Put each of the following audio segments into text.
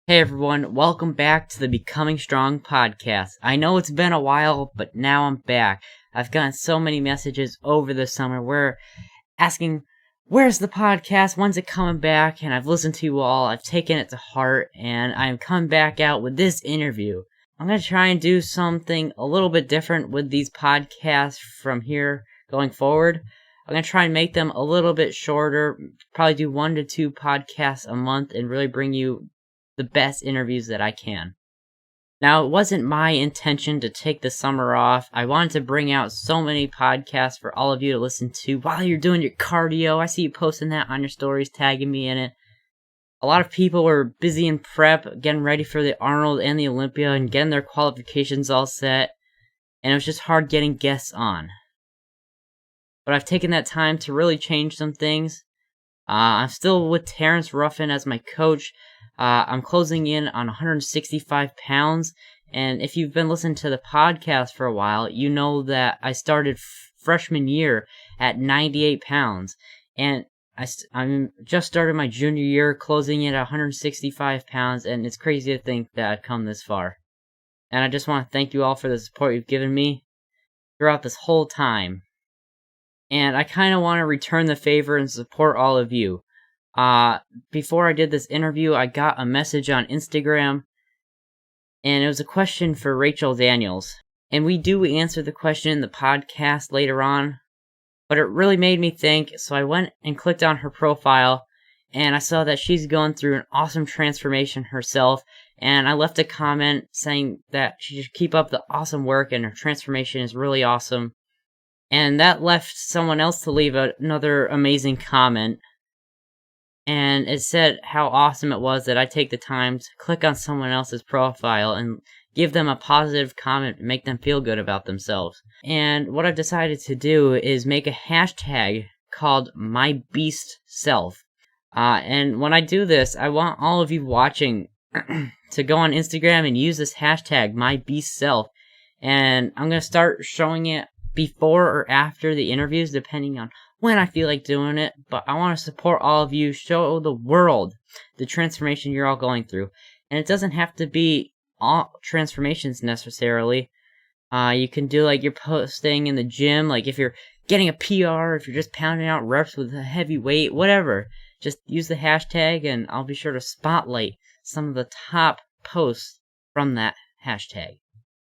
Hey everyone, welcome back to the Becoming Strong podcast. I know it's been a while, but now I'm back. I've gotten so many messages over the summer where asking, where's the podcast? When's it coming back? And I've listened to you all, I've taken it to heart, and I'm coming back out with this interview. I'm going to try and do something a little bit different with these podcasts from here going forward. I'm going to try and make them a little bit shorter, probably do 1 to 2 podcasts a month and really bring you the best interviews that I can. Now, it wasn't my intention to take the summer off. I wanted to bring out so many podcasts for all of you to listen to while you're doing your cardio. I see you posting that on your stories, tagging me in it. A lot of people were busy in prep, getting ready for the Arnold and the Olympia and getting their qualifications all set, and it was just hard getting guests on. But I've taken that time to really change some things. I'm still with Terrence Ruffin as my coach. I'm closing in on 165 pounds, and if you've been listening to the podcast for a while, you know that I started freshman year at 98 pounds, and I'm just started my junior year closing in at 165 pounds, and it's crazy to think that I've come this far. And I just want to thank you all for the support you've given me throughout this whole time. And I kind of want to return the favor and support all of you. Before I did this interview, I got a message on Instagram, and it was a question for Rachel Daniels. And we do answer the question in the podcast later on, but it really made me think, so I went and clicked on her profile, and I saw that she's going through an awesome transformation herself, and I left a comment saying that she should keep up the awesome work, and her transformation is really awesome. And that left someone else to leave another amazing comment. And it said how awesome it was that I take the time to click on someone else's profile and give them a positive comment and make them feel good about themselves. And what I've decided to do is make a hashtag called MyBeastSelf. And when I do this, I want all of you watching to go on Instagram and use this hashtag MyBeastSelf. And I'm going to start showing it before or after the interviews, depending on when I feel like doing it, but I want to support all of you, show the world the transformation you're all going through. And it doesn't have to be all transformations necessarily. You can do like you're posting in the gym, like if you're getting a PR, if you're just pounding out reps with a heavy weight, whatever. Just use the hashtag and I'll be sure to spotlight some of the top posts from that hashtag.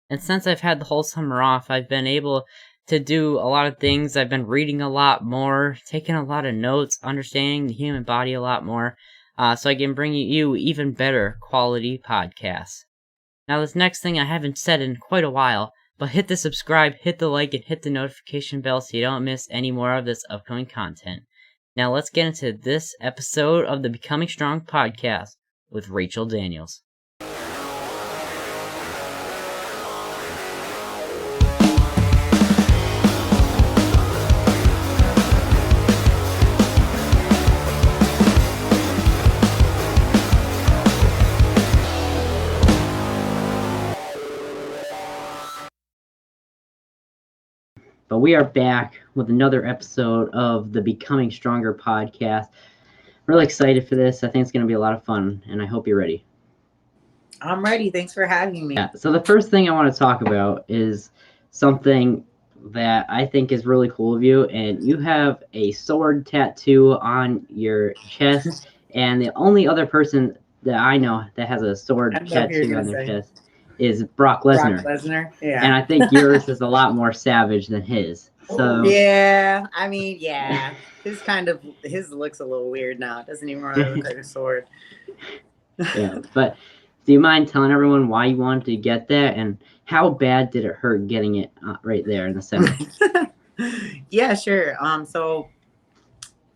And since I've had the whole summer off, I've been able to do a lot of things. I've been reading a lot more, taking a lot of notes, understanding the human body a lot more, so I can bring you even better quality podcasts. Now, this next thing I haven't said in quite a while, but hit the subscribe, hit the like, and hit the notification bell so you don't miss any more of this upcoming content. Now, let's get into this episode of the Becoming Strong podcast with Rachel Daniels. But we are back with another episode of the Becoming Stronger podcast. Really excited for this. I think it's going to be a lot of fun, and I hope you're ready. I'm ready. Thanks for having me. Yeah, so the first thing I want to talk about is something that I think is really cool of you, and you have a sword tattoo on your chest, and the only other person that I know that has a sword tattoo on their chest is Brock Lesnar. Yeah. And I think yours is a lot more savage than his. So yeah, I mean, yeah, his looks a little weird now. It doesn't even really look like a sword. Yeah, but do you mind telling everyone why you wanted to get that and how bad did it hurt getting it right there in the center? Yeah, sure. So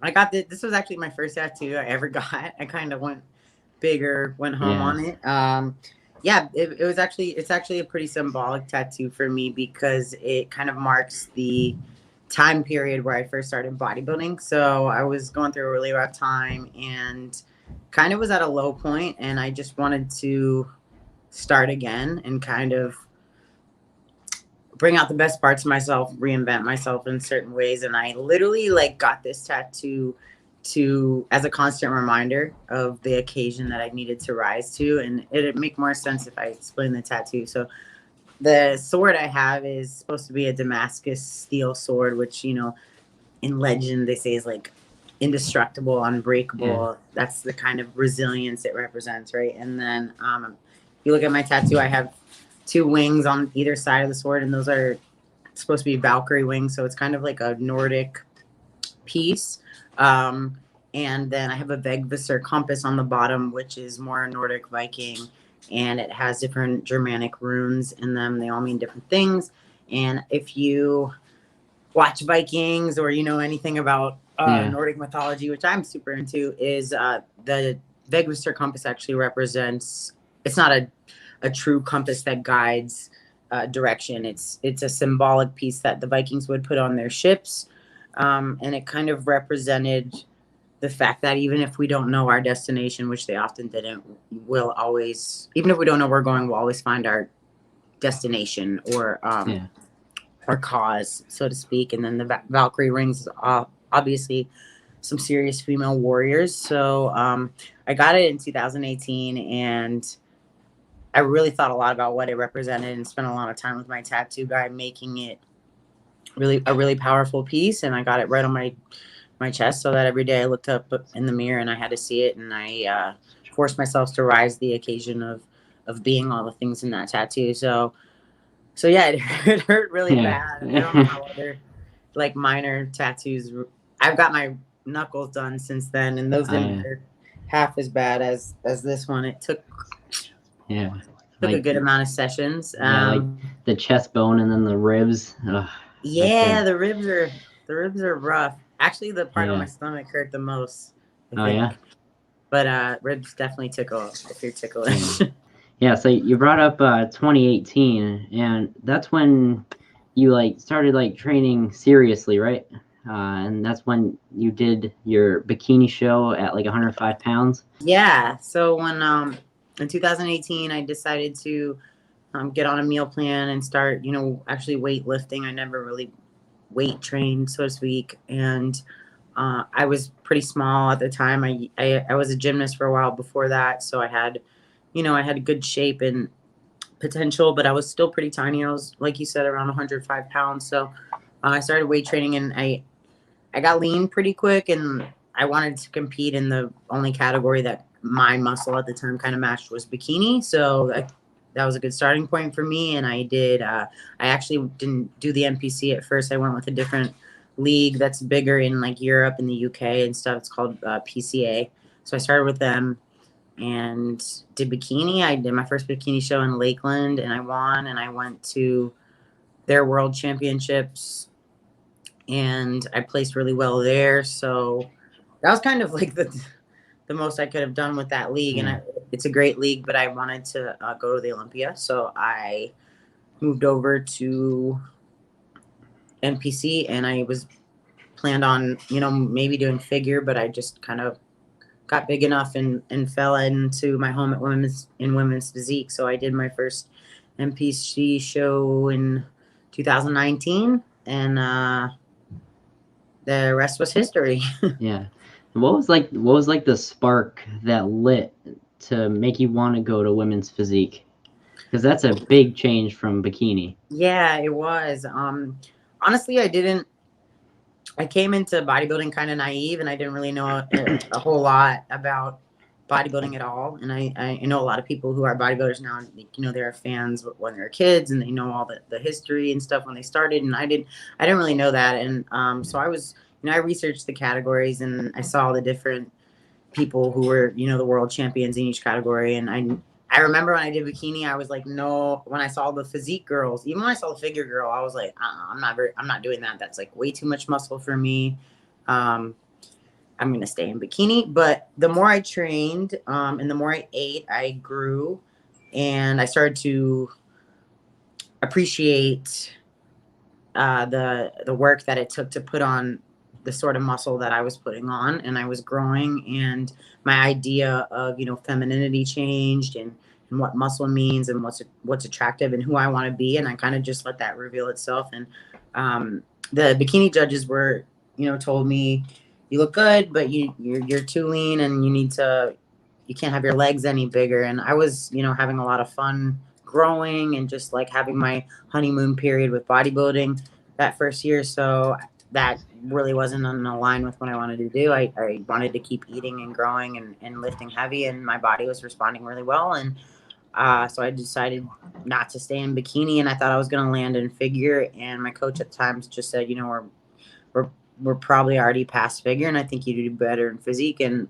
I got this was actually my first tattoo I ever got. I kind of went home on it. Yeah, it's actually a pretty symbolic tattoo for me because it kind of marks the time period where I first started bodybuilding. So I was going through a really rough time and kind of was at a low point, and I just wanted to start again and kind of bring out the best parts of myself, reinvent myself in certain ways. And I literally got this tattoo as a constant reminder of the occasion that I needed to rise to. And it'd make more sense if I explain the tattoo. So the sword I have is supposed to be a Damascus steel sword, which, you know, in legend they say is like indestructible, unbreakable. That's the kind of resilience it represents, right? And then if you look at my tattoo, I have 2 wings on either side of the sword, and those are supposed to be Valkyrie wings, so it's kind of like a Nordic piece. And then I have a Vegvisor compass on the bottom, which is more Nordic Viking, and it has different Germanic runes in them. They all mean different things. And if you watch Vikings or you know anything about Nordic mythology, which I'm super into, is the Vegvisor compass actually represents. It's not a true compass that guides direction. It's a symbolic piece that the Vikings would put on their ships, and it kind of represented the fact that even if we don't know our destination, which they often didn't, we'll always, even if we don't know where we're going, we'll always find our destination or cause, so to speak. And then the Valkyrie rings, obviously some serious female warriors. So I got it in 2018, and I really thought a lot about what it represented and spent a lot of time with my tattoo guy making it a really powerful piece. And I got it right on my chest, so that every day I looked up in the mirror and I had to see it, and I forced myself to rise the occasion of being all the things in that tattoo. So yeah, it hurt really bad. I don't know how other like minor tattoos. I've got my knuckles done since then, and those didn't hurt half as bad as this one. It took like, a good amount of sessions. Like the chest bone and then the ribs. Yeah, the ribs are rough. Actually, the part on my stomach hurt the most, I think. But ribs definitely tickle if you're ticklish. Yeah, so you brought up 2018, and that's when you like started like training seriously, right? And that's when you did your bikini show at like 105 pounds. Yeah. So when in 2018, I decided to get on a meal plan and start, you know, actually weightlifting. I never really weight trained, so to speak, and I was pretty small at the time. I was a gymnast for a while before that, so I had good shape and potential, but I was still pretty tiny. I was, like you said, around 105 pounds. So I started weight training, and I got lean pretty quick, and I wanted to compete in the only category that my muscle at the time kind of matched was bikini. So that was a good starting point for me. And I did, I actually didn't do the NPC at first. I went with a different league that's bigger in like Europe and the UK and stuff. It's called PCA. So I started with them and did bikini. I did my first bikini show in Lakeland, and I won, and I went to their world championships, and I placed really well there. So that was kind of like the most I could have done with that league. And it's a great league, but I wanted to go to the Olympia. So I moved over to NPC, and I was planned on, you know, maybe doing figure, but I just kind of got big enough and fell into my home at women's physique. So I did my first NPC show in 2019, and the rest was history. Yeah. What was like the spark that lit to make you want to go to women's physique? Because that's a big change from bikini. Yeah, it was. Honestly, I came into bodybuilding kind of naive, and I didn't really know a whole lot about bodybuilding at all. And I know a lot of people who are bodybuilders now, you know, they're fans when they're kids, and they know all the history and stuff when they started. And I didn't really know that. And so I was, you know, I researched the categories, and I saw the different people who were, you know, the world champions in each category. And I remember when I did bikini, I was like, no. When I saw the physique girls, even when I saw the figure girl, I was like, I'm not doing that. That's like way too much muscle for me. I'm gonna stay in bikini. But the more I trained, and the more I ate, I grew, and I started to appreciate the work that it took to put on the sort of muscle that I was putting on, and I was growing, and my idea of, you know, femininity changed, and what muscle means, and what's attractive, and who I want to be. And I kind of just let that reveal itself. And the bikini judges were, you know, told me, you look good, but you're too lean and you can't have your legs any bigger. And I was, having a lot of fun growing and just like having my honeymoon period with bodybuilding that first year. So that really wasn't in line with what I wanted to do. I wanted to keep eating and growing and lifting heavy, and my body was responding really well. And so I decided not to stay in bikini, and I thought I was going to land in figure. And my coach at the time just said, we're probably already past figure, and I think you do better in physique. And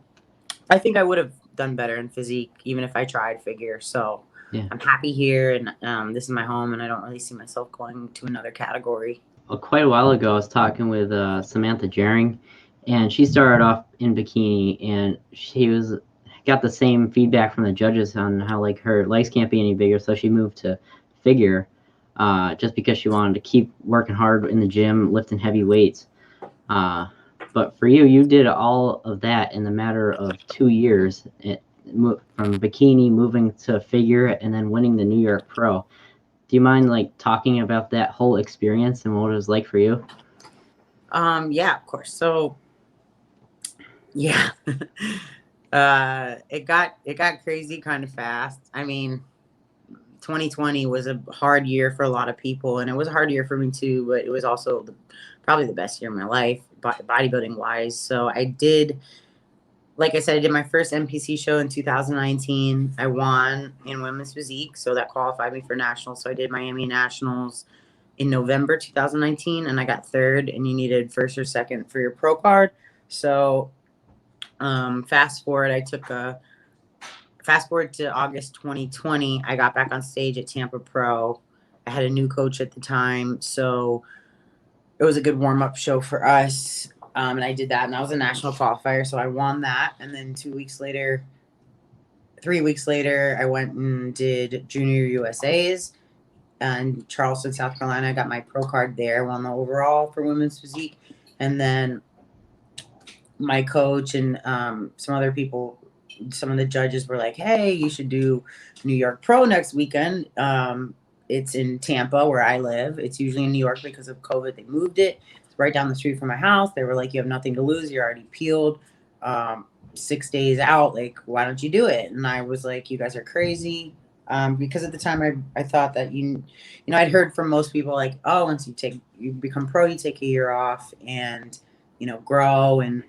I think I would have done better in physique even if I tried figure. So Yeah. I'm happy here, and this is my home, and I don't really see myself going to another category. Quite a while ago, I was talking with Samantha Jering, and she started off in bikini, and she got the same feedback from the judges on how like her legs can't be any bigger, so she moved to figure, just because she wanted to keep working hard in the gym, lifting heavy weights. But for you, you did all of that in the matter of 2 years, from bikini moving to figure and then winning the New York Pro. Do you mind like talking about that whole experience and what it was like for you? Yeah, of course. So yeah. It got crazy kind of fast. I mean, 2020 was a hard year for a lot of people, and it was a hard year for me too, but it was also probably the best year of my life, bodybuilding wise. So like I said, I did my first NPC show in 2019. I won in women's physique, so that qualified me for nationals. So I did Miami Nationals in November 2019, and I got third, and you needed first or second for your pro card. So fast forward to August 2020. I got back on stage at Tampa Pro. I had a new coach at the time, so it was a good warm-up show for us. And I did that, and I was a national qualifier, so I won that. And then 3 weeks later, I went and did Junior USA's in Charleston, South Carolina. I got my pro card there, won the overall for women's physique. And then my coach and some other people, some of the judges were like, hey, you should do New York Pro next weekend. It's in Tampa where I live. It's usually in New York because of COVID. They moved it. It's right down the street from my house. They were like, you have nothing to lose. You're already peeled. 6 days out. Like, why don't you do it? And I was like, you guys are crazy. Because at the time I thought that, I'd heard from most people like, oh, once you become pro, you take a year off and, grow and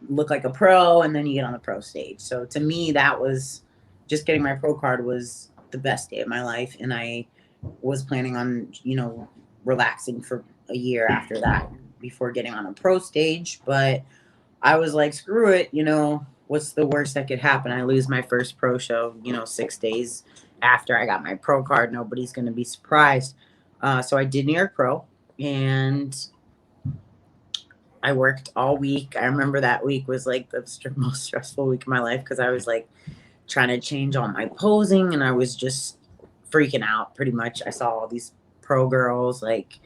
look like a pro, and then you get on the pro stage. So to me, that was just getting my pro card was the best day of my life. And I was planning on, relaxing for a year after that before getting on a pro stage. But I was like, screw it. What's the worst that could happen? I lose my first pro show, 6 days after I got my pro card. Nobody's going to be surprised. So I did New York Pro, and I worked all week. I remember that week was like the most stressful week of my life because I was like trying to change all my posing, and I was just freaking out pretty much. I saw all these pro girls like,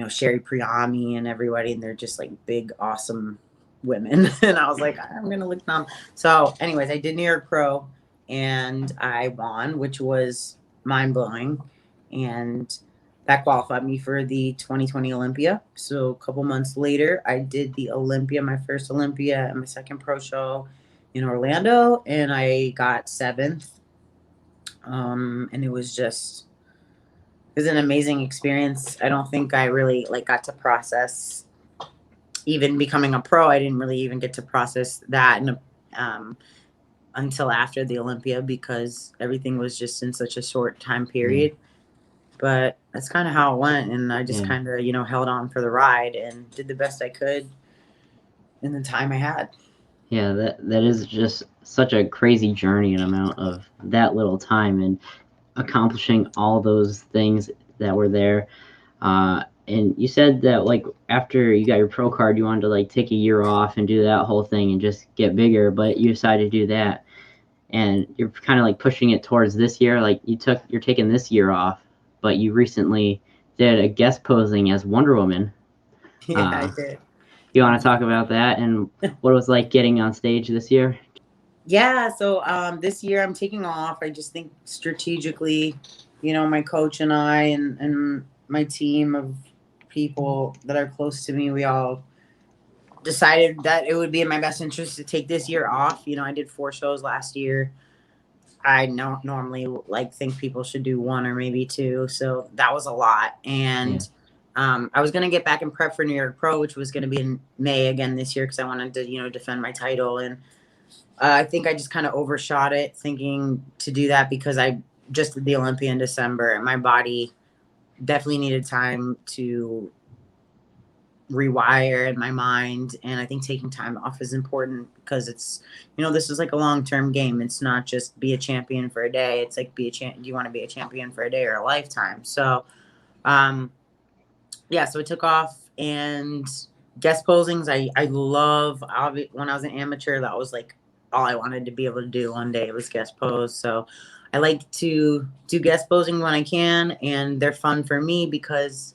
Sherry Priami and everybody, and they're just like big, awesome women. And I was like, I'm going to look dumb. So anyways, I did New York Pro and I won, which was mind blowing. And that qualified me for the 2020 Olympia. So a couple months later, I did the Olympia, my first Olympia, and my second pro show in Orlando, and I got 7th. And it was an amazing experience. I don't think I really got to process even becoming a pro. I didn't really even get to process that until after the Olympia because everything was just in such a short time period. But that's kind of how it went, and I just kind of, held on for the ride and did the best I could in the time I had. Yeah, that is just such a crazy journey and amount of that little time and accomplishing all those things that were there. And you said that after you got your pro card, you wanted to take a year off and do that whole thing and just get bigger, but you decided to do that. And you're kind of pushing it towards this year. You're taking this year off, but you recently did a guest posing as Wonder Woman. Yeah, I did. You want to talk about that and what it was like getting on stage this year? Yeah, so this year I'm taking off. I just think strategically, my coach and I and my team of people that are close to me, we all decided that it would be in my best interest to take this year off. You know, I did 4 shows last year. I normally like think people should do 1 or maybe 2, so that was a lot. And I was gonna get back and prep for New York Pro, which was gonna be in May again this year because I wanted to, you know, defend my title. And I think I just kind of overshot it, thinking to do that because I just did the Olympia in December, and my body definitely needed time to rewire in my mind. And I think taking time off is important because it's, you know, this is like a long-term game. It's not just be a champion for a day. It's like do you want to be a champion for a day or a lifetime? So yeah, so I took off. And guest posings, I love. When I was an amateur, that was like all I wanted to be able to do one day was guest pose. So I like to do guest posing when I can, and they're fun for me because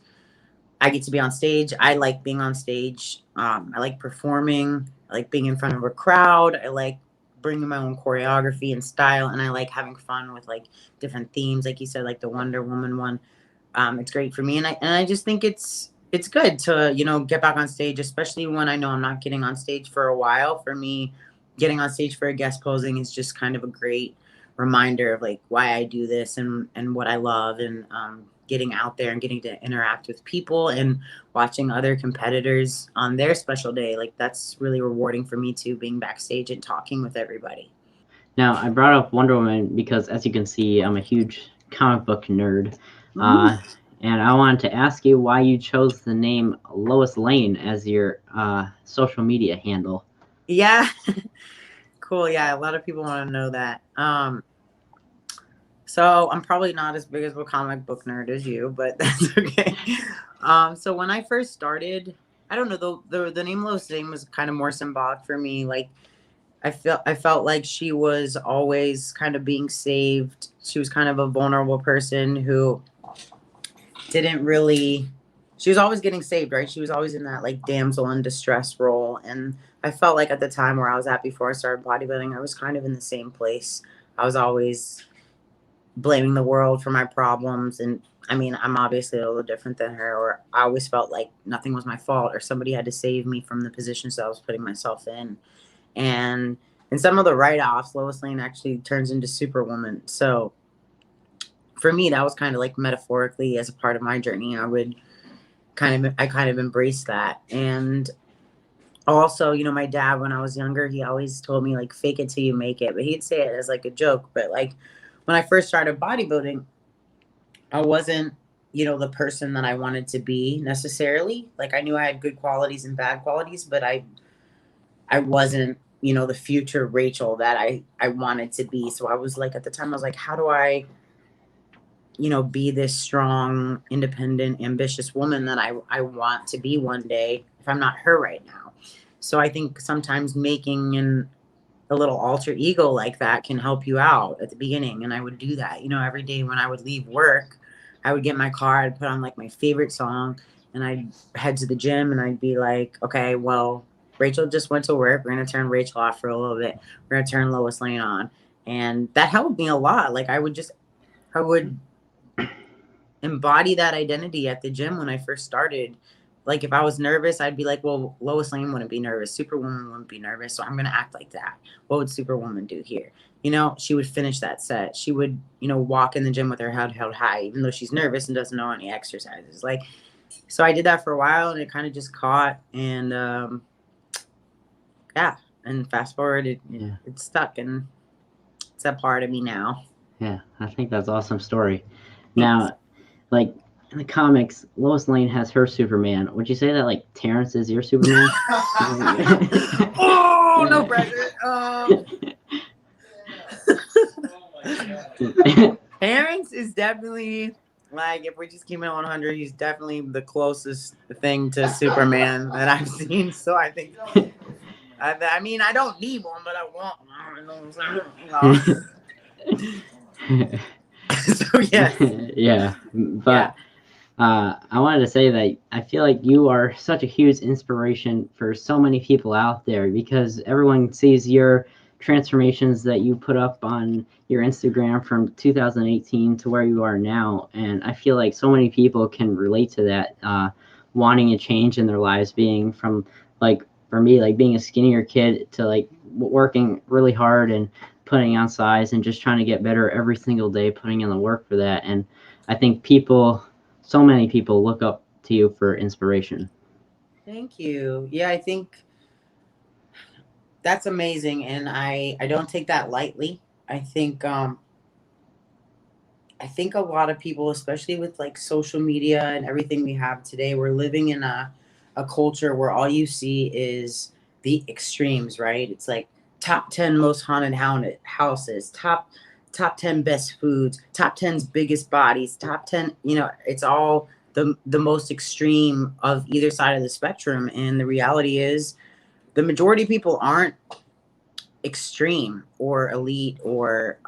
I get to be on stage. I like being on stage. I like performing. I like being in front of a crowd. I like bringing my own choreography and style, and I like having fun with like different themes, like you said, like the Wonder Woman one. It's great for me, and I just think it's good to, you know, get back on stage, especially when I know I'm not getting on stage for a while. For me, getting on stage for a guest posing is just kind of a great reminder of like why I do this and what I love, and getting out there and getting to interact with people and watching other competitors on their special day. Like that's really rewarding for me too, being backstage and talking with everybody. Now, I brought up Wonder Woman because, as you can see, I'm a huge comic book nerd. And I wanted to ask you why you chose the name Lois Lane as your social media handle. Yeah. Cool. Yeah, a lot of people want to know that. So I'm probably not as big of a comic book nerd as you, but that's okay. So when I first started, I don't know, the name Lois Lane was kind of more symbolic for me. Like I felt like she was always kind of being saved. She was kind of a vulnerable person who didn't really. She was always getting saved, right? She was always in that like damsel in distress role, and I felt like at the time where I was at before I started bodybuilding, I was kind of in the same place. I was always blaming the world for my problems, and I mean, I'm obviously a little different than her, or I always felt like nothing was my fault or somebody had to save me from the positions that I was putting myself in. And in some of the write-offs, Lois Lane actually turns into Superwoman. So for me, that was kind of like metaphorically as a part of my journey. I kind of embraced that. And also, you know, my dad, when I was younger, he always told me like, fake it till you make it, but he'd say it as like a joke. But like when I first started bodybuilding, I wasn't, you know, the person that I wanted to be necessarily. Like I knew I had good qualities and bad qualities, but I wasn't, you know, the future Rachel that I wanted to be. So I was like, at the time, I was like, how do I, you know, be this strong, independent, ambitious woman that I want to be one day if I'm not her right now? So I think sometimes making a little alter ego like that can help you out at the beginning. And I would do that, you know, every day when I would leave work, I would get in my car, I'd put on like my favorite song, and I'd head to the gym, and I'd be like, okay, well, Rachel just went to work. We're going to turn Rachel off for a little bit. We're going to turn Lois Lane on. And that helped me a lot. Like I would embody that identity at the gym when I first started. Like if I was nervous, I'd be like, well, Lois Lane wouldn't be nervous. Superwoman wouldn't be nervous. So I'm going to act like that. What would Superwoman do here? You know, she would finish that set. She would, you know, walk in the gym with her head held high, even though she's nervous and doesn't know any exercises. Like, so I did that for a while, and it kind of just caught. And yeah, and fast forward, it stuck, and it's a part of me now. Yeah, I think that's an awesome story. Now, like in the comics, Lois Lane has her Superman. Would you say that like Terrence is your Superman? Oh, no pressure. Terrence is definitely, like, if we just keep it 100, he's definitely the closest thing to Superman that I've seen. So I think, I mean, I don't need one, but I want one. So yeah. Yeah, but I wanted to say that I feel like you are such a huge inspiration for so many people out there, because everyone sees your transformations that you put up on your Instagram from 2018 to where you are now, and I feel like so many people can relate to that, wanting a change in their lives, being from like for me, like being a skinnier kid to like working really hard and putting on size and just trying to get better every single day, putting in the work for that. And I think so many people look up to you for inspiration. Thank you. Yeah, I think that's amazing, and I don't take that lightly. I think a lot of people, especially with like social media and everything we have today, we're living in a culture where all you see is the extremes, right? It's like top 10 most haunted houses, top 10 best foods, top 10's biggest bodies, top 10, it's all the most extreme of either side of the spectrum. And the reality is the majority of people aren't extreme or elite or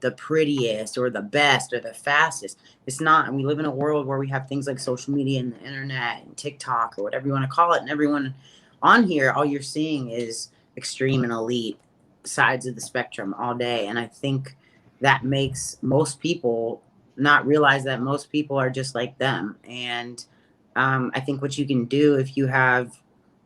the prettiest or the best or the fastest. It's not. And we live in a world where we have things like social media and the internet and TikTok or whatever you want to call it. And everyone on here, all you're seeing is extreme and elite sides of the spectrum all day. And I think that makes most people not realize that most people are just like them. And I think what you can do if you have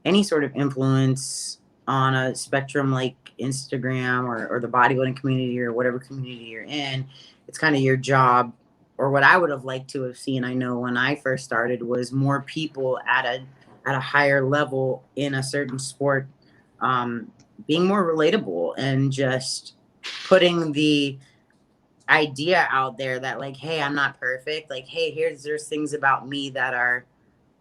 any sort of influence on a spectrum like Instagram or the bodybuilding community or whatever community you're in, it's kind of your job, or what I would have liked to have seen. I know when I first started was more people at a higher level in a certain sport, being more relatable and just putting the idea out there that like, hey, I'm not perfect. Like, hey, there's things about me that are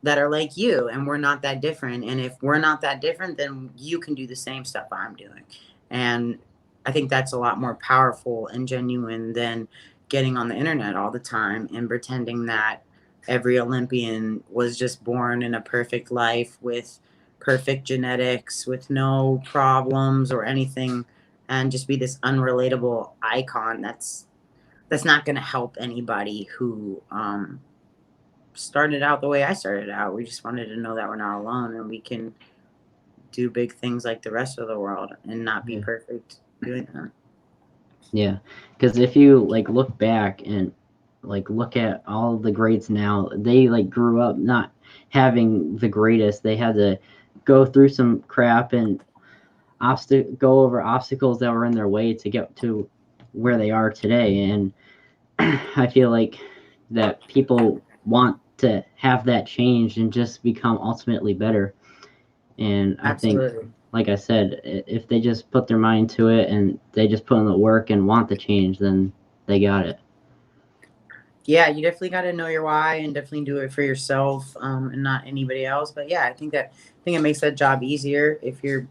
like you, and we're not that different. And if we're not that different, then you can do the same stuff I'm doing. And I think that's a lot more powerful and genuine than getting on the internet all the time and pretending that every Olympian was just born in a perfect life with perfect genetics, with no problems or anything, and just be this unrelatable icon. That's not going to help anybody who started out the way I started out. We just wanted to know that we're not alone and we can do big things like the rest of the world and not be perfect doing that. Yeah, because if you like look back and like look at all the greats now, they like grew up not having the greatest. They had to go through some crap and go over obstacles that were in their way to get to where they are today. And I feel like that people want to have that change and just become ultimately better. And I Absolutely. think, like I said, if they just put their mind to it and they just put in the work and want the change, then they got it. Yeah, you definitely got to know your why and definitely do it for yourself, and not anybody else. But yeah, I think it makes that job easier if you're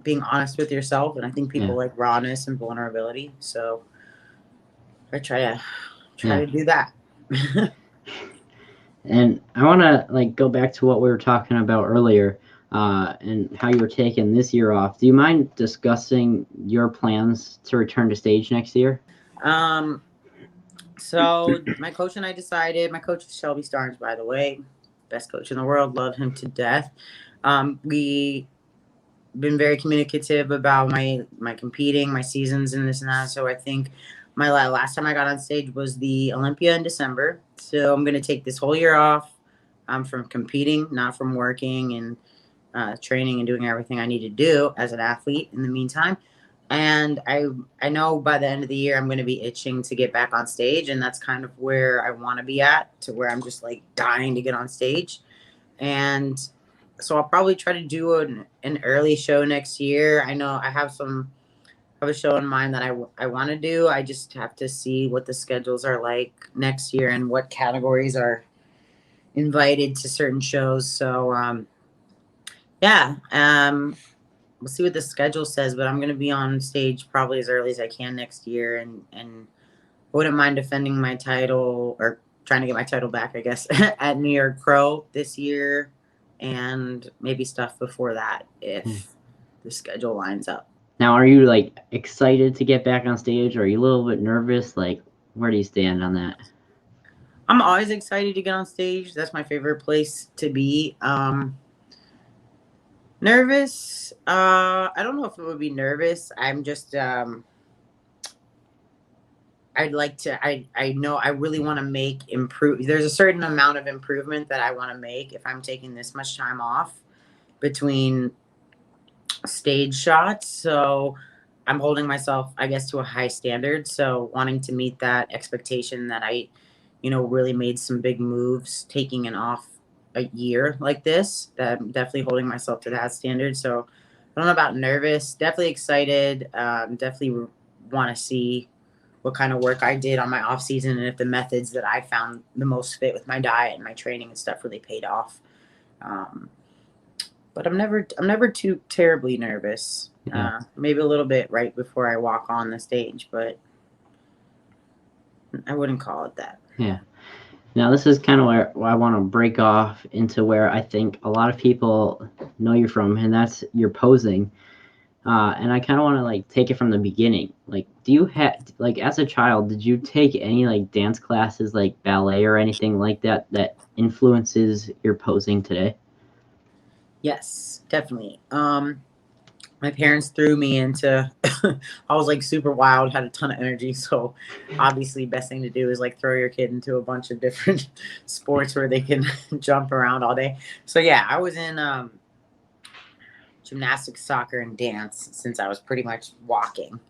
being honest with yourself. And I think people like rawness and vulnerability. So I try to do that. And I want to like go back to what we were talking about earlier, and how you were taking this year off. Do you mind discussing your plans to return to stage next year? So my coach and I decided. My coach is Shelby Starnes, by the way, best coach in the world. Love him to death. We been very communicative about my competing, my seasons, and this and that. So I think my last time I got on stage was the Olympia in December. So I'm gonna take this whole year off. From competing, not from working and training and doing everything I need to do as an athlete in the meantime. And I know by the end of the year I'm going to be itching to get back on stage, and that's kind of where I want to be at, to where I'm just like dying to get on stage. And so I'll probably try to do an early show next year. I know I have a show in mind that I want to do. I just have to see what the schedules are like next year and what categories are invited to certain shows. So we'll see what the schedule says, but I'm going to be on stage probably as early as I can next year, and wouldn't mind defending my title, or trying to get my title back, I guess, at New York Pro this year, and maybe stuff before that if the schedule lines up. Now, are you like excited to get back on stage, or are you a little bit nervous? Like, where do you stand on that? I'm always excited to get on stage. That's my favorite place to be. Nervous? I don't know if it would be nervous. I'm just I'd like to I know I really want to improve. There's a certain amount of improvement that I want to make if I'm taking this much time off. between stage shots. So I'm holding myself, I guess, to a high standard. So wanting to meet that expectation that I, really made some big moves, taking it off a year like this, that I'm definitely holding myself to that standard. So I don't know about nervous, definitely excited. Definitely want to see what kind of work I did on my off season and if the methods that I found the most fit with my diet and my training and stuff really paid off. But I'm never too terribly nervous. Yeah. Maybe a little bit right before I walk on the stage, but I wouldn't call it that. Yeah. Now this is kind of where I want to break off into where I think a lot of people know you from, and that's your posing. And I kind of want to like take it from the beginning. Like, do you have like as a child, did you take any like dance classes, like ballet or anything like that, that influences your posing today? Yes, definitely. My parents threw me into I was like super wild, had a ton of energy, so obviously best thing to do is like throw your kid into a bunch of different sports where they can jump around all day. So yeah, I was in gymnastics, soccer, and dance since I was pretty much walking.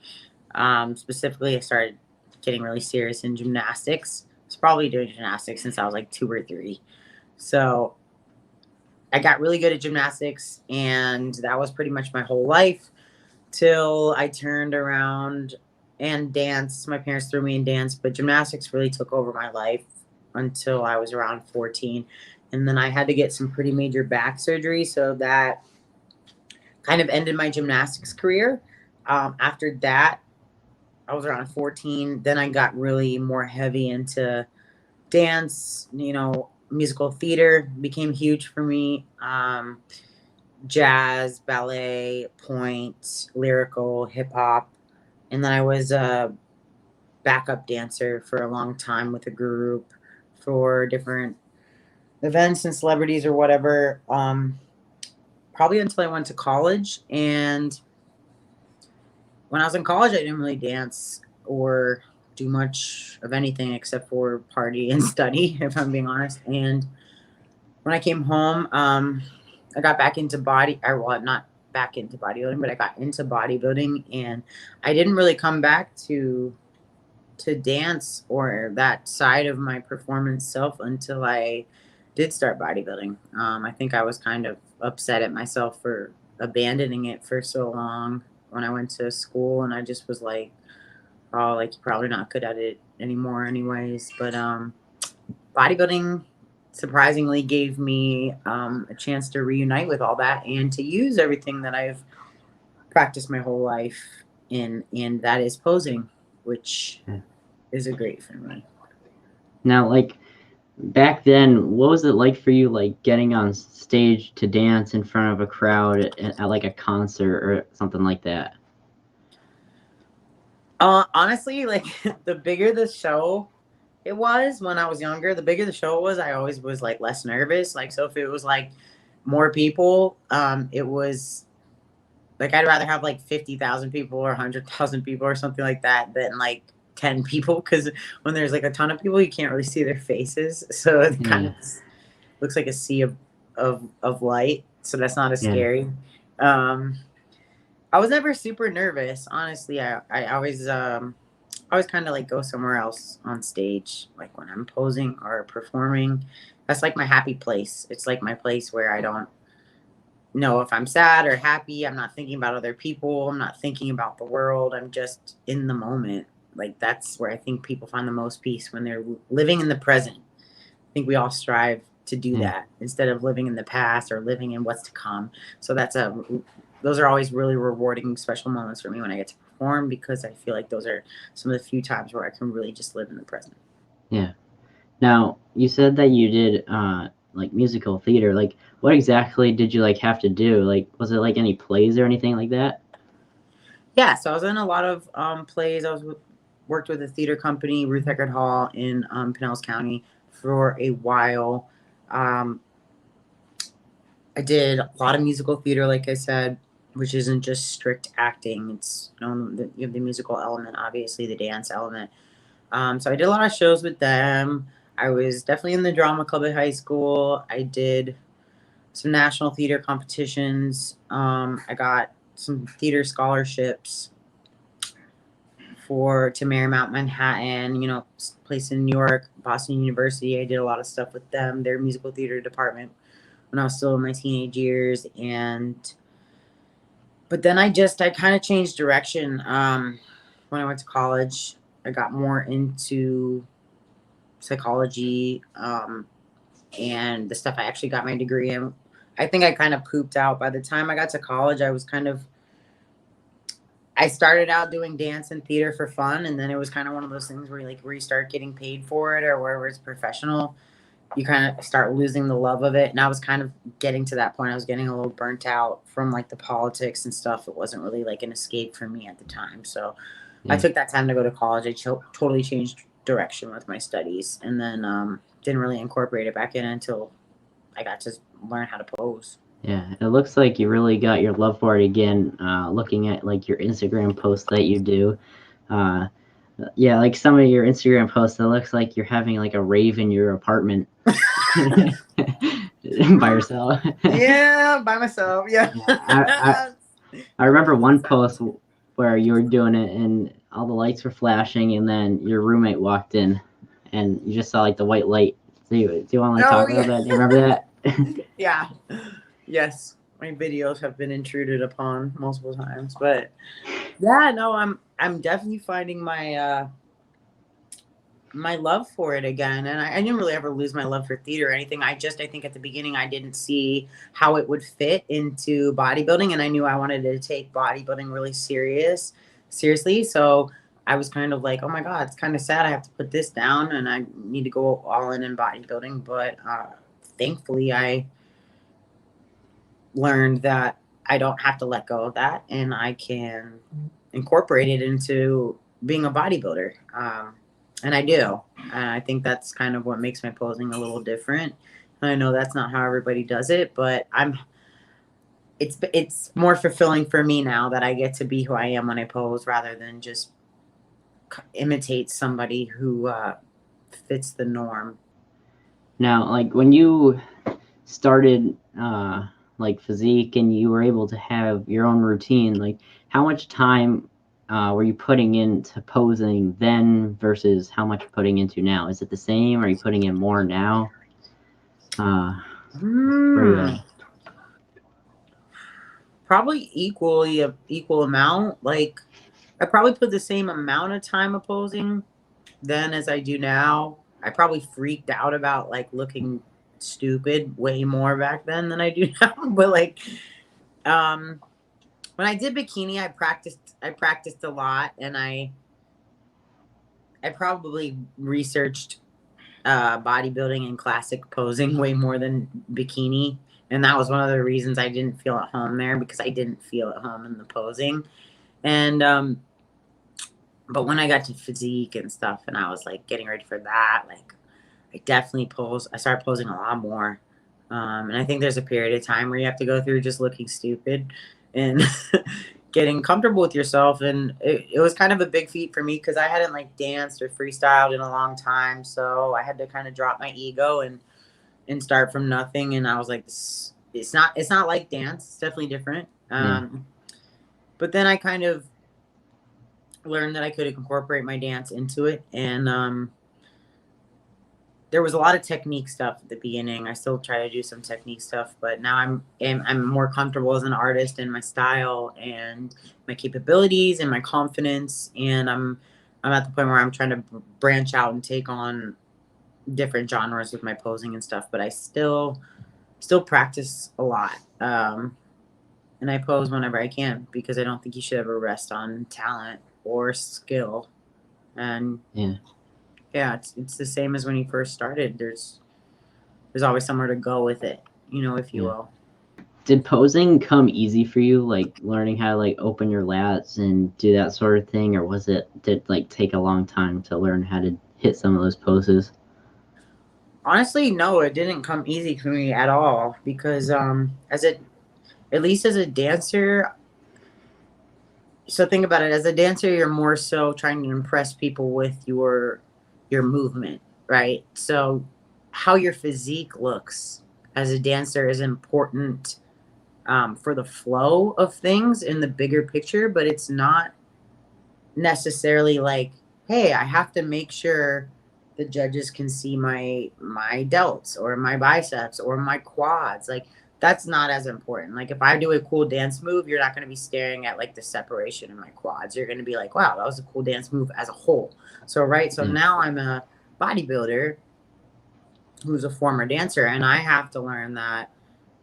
Specifically, I started getting really serious in gymnastics. I was probably doing gymnastics since I was like 2 or 3. So I got really good at gymnastics, and that was pretty much my whole life till I turned around and dance. My parents threw me in dance, but gymnastics really took over my life until I was around 14. And then I had to get some pretty major back surgery, so that kind of ended my gymnastics career. After that, I was around 14. Then I got really more heavy into dance, musical theater became huge for me. Jazz, ballet, point, lyrical, hip hop. And then I was a backup dancer for a long time with a group for different events and celebrities or whatever. Probably until I went to college. And when I was in college, I didn't really dance or do much of anything except for party and study, if I'm being honest. And when I came home, I got back into not back into bodybuilding, but I got into bodybuilding, and I didn't really come back to dance or that side of my performance self until I did start bodybuilding. I think I was kind of upset at myself for abandoning it for so long when I went to school, and I just was like, oh, like, you're probably not good at it anymore anyways. But bodybuilding surprisingly gave me a chance to reunite with all that and to use everything that I've practiced my whole life in, and that is posing, which is a great for me. Now, like back then, what was it like for you, like getting on stage to dance in front of a crowd at like a concert or something like that? Honestly, like the bigger the show it was when I was younger, the bigger the show was, I always was like less nervous. Like, so if it was like more people, it was like I'd rather have like 50,000 people or 100,000 people or something like that than like 10 people, because when there's like a ton of people, you can't really see their faces, so it kind of looks like a sea of light. So that's not as scary. I was never super nervous, honestly. I always kind of like go somewhere else on stage, like when I'm posing or performing. That's like my happy place. It's like my place where I don't know if I'm sad or happy. I'm not thinking about other people. I'm not thinking about the world. I'm just in the moment. Like, that's where I think people find the most peace, when they're living in the present. I think we all strive to do that instead of living in the past or living in what's to come. So those are always really rewarding, special moments for me when I get to perform, because I feel like those are some of the few times where I can really just live in the present. Yeah. Now, you said that you did like musical theater. Like, what exactly did you like have to do? Like, was it like any plays or anything like that? Yeah, so I was in a lot of plays. Worked with a theater company, Ruth Eckerd Hall, in Pinellas County for a while. I did a lot of musical theater, like I said, which isn't just strict acting. It's you have the musical element, obviously the dance element. So I did a lot of shows with them. I was definitely in the drama club at high school. I did some national theater competitions. I got some theater scholarships to Marymount Manhattan, place in New York, Boston University. I did a lot of stuff with them, their musical theater department, when I was still in my teenage years. But then I kind of changed direction. When I went to college, I got more into psychology, and the stuff I actually got my degree in. I think I kind of pooped out. By the time I got to college, I started out doing dance and theater for fun, and then it was kind of one of those things where you start getting paid for it, or wherever it's professional, you kind of start losing the love of it. And I was kind of getting to that point. I was getting a little burnt out from like the politics and stuff. It wasn't really like an escape for me at the time. So I took that time to go to college. I totally changed direction with my studies, and then didn't really incorporate it back in until I got to learn how to pose. Yeah, it looks like you really got your love for it again, looking at like your Instagram posts that you do. Yeah, like some of your Instagram posts, it looks like you're having like a rave in your apartment by yourself. Yeah, by myself. Yeah. I remember one post where you were doing it and all the lights were flashing, and then your roommate walked in, and you just saw like the white light. Do you want to talk about that? Do you remember that? Yeah. Yes, my videos have been intruded upon multiple times, but yeah, no, I'm definitely finding my my love for it again, and I didn't really ever lose my love for theater or anything. I think at the beginning I didn't see how it would fit into bodybuilding, and I knew I wanted to take bodybuilding really seriously. So I was kind of like, oh my god, it's kind of sad I have to put this down, and I need to go all in bodybuilding. But thankfully, I learned that I don't have to let go of that, and I can incorporate it into being a bodybuilder. And I do. And I think that's kind of what makes my posing a little different. I know that's not how everybody does it, but it's more fulfilling for me now that I get to be who I am when I pose, rather than just imitate somebody who fits the norm. Now, like when you started like physique and you were able to have your own routine, like how much time were you putting into posing then versus how much you're putting into now? Is it the same? Are you putting in more now? Probably equal amount. Like I probably put the same amount of time of posing then as I do now. I probably freaked out about like looking stupid way more back then than I do now. But like when I did bikini, I practiced a lot, and I probably researched bodybuilding and classic posing way more than bikini. And that was one of the reasons I didn't feel at home there, because I didn't feel at home in the posing. And but when I got to physique and stuff, and I was like getting ready for that, like I definitely I started posing a lot more. And I think there's a period of time where you have to go through just looking stupid and getting comfortable with yourself. And it was kind of a big feat for me, because I hadn't like danced or freestyled in a long time. So I had to kind of drop my ego and start from nothing. And I was like, it's not like dance. It's definitely different. But then I kind of learned that I could incorporate my dance into it. And there was a lot of technique stuff at the beginning. I still try to do some technique stuff, but now I'm more comfortable as an artist in my style and my capabilities and my confidence. And I'm at the point where I'm trying to branch out and take on different genres with my posing and stuff. But I still practice a lot, and I pose whenever I can, because I don't think you should ever rest on talent or skill. And yeah, it's the same as when you first started. There's always somewhere to go with it, if you will. Did posing come easy for you, like learning how to like open your lats and do that sort of thing, or did like take a long time to learn how to hit some of those poses? Honestly, no, it didn't come easy for me at all, because at least as a dancer. So think about it. As a dancer, you're more so trying to impress people with your movement, right? So how your physique looks as a dancer is important for the flow of things in the bigger picture, but it's not necessarily like, hey, I have to make sure the judges can see my delts or my biceps or my quads. Like, that's not as important. Like, if I do a cool dance move, you're not going to be staring at like the separation in my quads. You're going to be like, wow, that was a cool dance move as a whole. So now I'm a bodybuilder who's a former dancer, and I have to learn that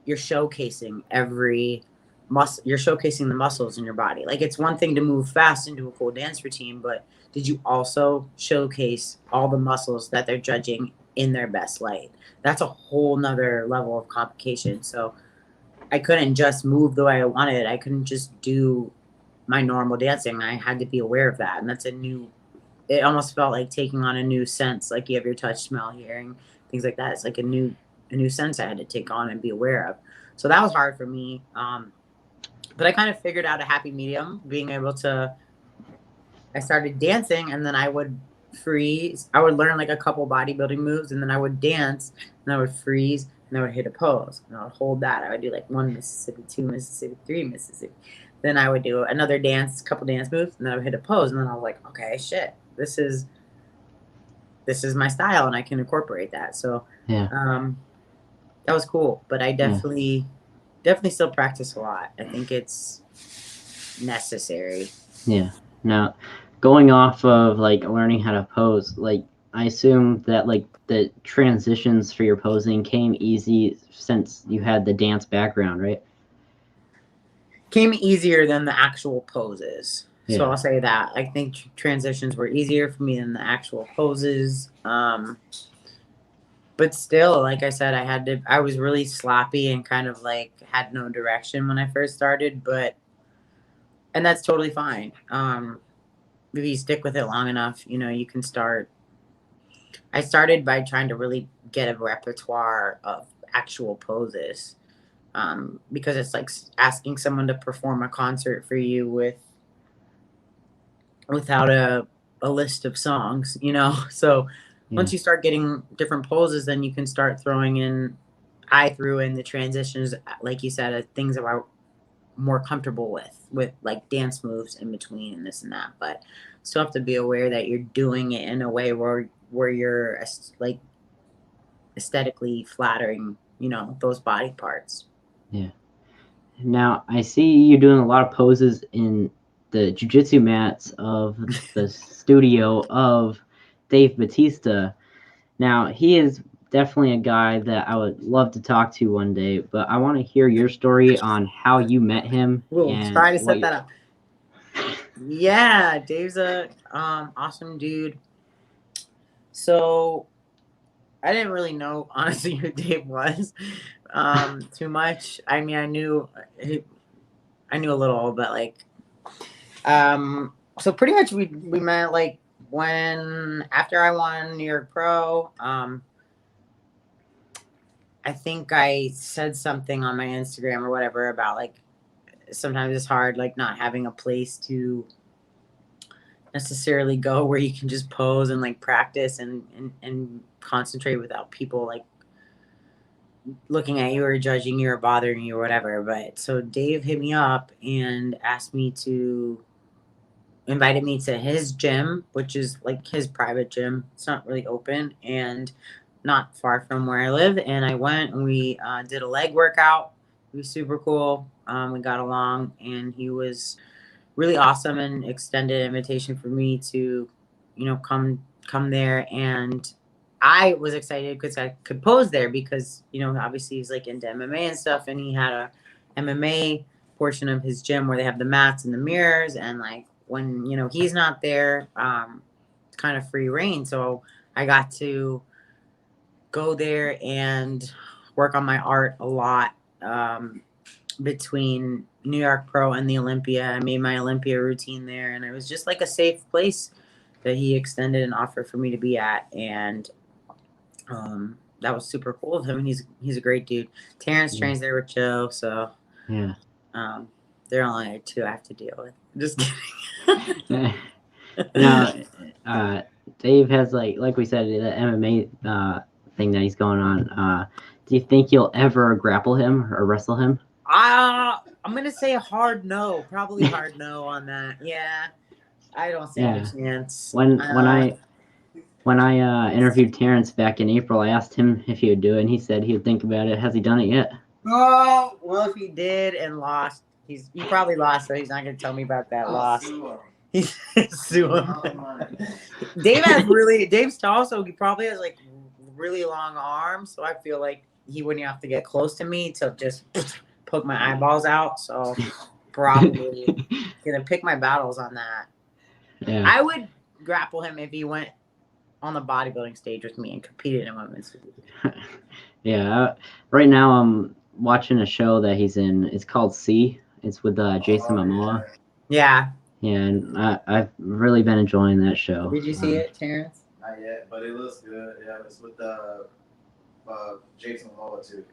you're showcasing every muscle. You're showcasing the muscles in your body. Like, it's one thing to move fast into a cool dance routine, but did you also showcase all the muscles that they're judging in their best light? That's a whole nother level of complication. So I couldn't just move the way I wanted. I couldn't just do my normal dancing. I had to be aware of that. And that's it almost felt like taking on a new sense. Like, you have your touch, smell, hearing, things like that. It's like a new sense I had to take on and be aware of. So that was hard for me. But I kind of figured out a happy medium, being able to, I started dancing, and then I would freeze. I would learn like a couple bodybuilding moves, and then I would dance, and I would freeze, and I would hit a pose, and I would hold that. I would do like 1 Mississippi, 2 Mississippi, 3 Mississippi. Then I would do another dance, couple dance moves, and then I would hit a pose, and then I was like, okay, shit, this is my style, and I can incorporate that. So that was cool. But I definitely still practice a lot. I think it's necessary. Yeah. Now, going off of like learning how to pose, like I assume that like the transitions for your posing came easy since you had the dance background, right? Came easier than the actual poses. Yeah. So I'll say that. I think transitions were easier for me than the actual poses. But still, like I said, I was really sloppy and kind of like had no direction when I first started, and that's totally fine. If you stick with it long enough, you can start. I started by trying to really get a repertoire of actual poses, because it's like asking someone to perform a concert for you without a list of songs, So once you start getting different poses, then you can start throwing in. I threw in the transitions, like you said, things that I'm more comfortable with like dance moves in between and this and that. But still have to be aware that you're doing it in a way where you're like aesthetically flattering, those body parts. Yeah. Now I see you doing a lot of poses in the jiu-jitsu mats of the studio of Dave Bautista. Now, he is definitely a guy that I would love to talk to one day, but I want to hear your story on how you met him. We'll and try to set that up. Yeah, Dave's a awesome dude. So I didn't really know, honestly, who Dave was too much. I mean, I knew a little, but like, so pretty much we met like after I won New York Pro. I think I said something on my Instagram or whatever about like, sometimes it's hard, like not having a place to necessarily go where you can just pose and like practice and concentrate without people like looking at you or judging you or bothering you or whatever. But so Dave hit me up and invited me to his gym, which is like his private gym. It's not really open and not far from where I live. And I went and we did a leg workout. It was super cool. We got along, and he was really awesome and extended an invitation for me to, come there. And I was excited because I could pose there because, obviously he's like into MMA and stuff, and he had a MMA portion of his gym where they have the mats and the mirrors, and like when, he's not there, it's kind of free reign. So I got to go there and work on my art a lot, between New York Pro and the Olympia. I made my Olympia routine there, and it was just like a safe place that he extended an offer for me to be at. And that was super cool of him. And he's a great dude. Terrence trains there with Joe, so there are only two I have to deal with. Just kidding. Now, Dave has like we said, the MMA thing that he's going on. Do you think you'll ever grapple him or wrestle him? I'm gonna say a hard no. Probably hard no on that. Yeah, I don't stand a chance. When I interviewed Terrence back in April, I asked him if he would do it, and he said he would think about it. Has he done it yet? Oh, well, if he did and lost, he probably lost, so he's not gonna tell me about that loss. He's sue him. Dave's tall, so he probably has like really long arms. So I feel like he wouldn't have to get close to me to just poke my eyeballs out. So probably gonna pick my battles on that. Yeah. I would grapple him if he went on the bodybuilding stage with me and competed in women's. Yeah. Right now I'm watching a show that he's in. It's called C. It's with Jason Momoa. Yeah. Yeah, and I've really been enjoying that show. Did you see it, Terrence? Not yet, but it looks good. Yeah, it's with Jason Momoa too.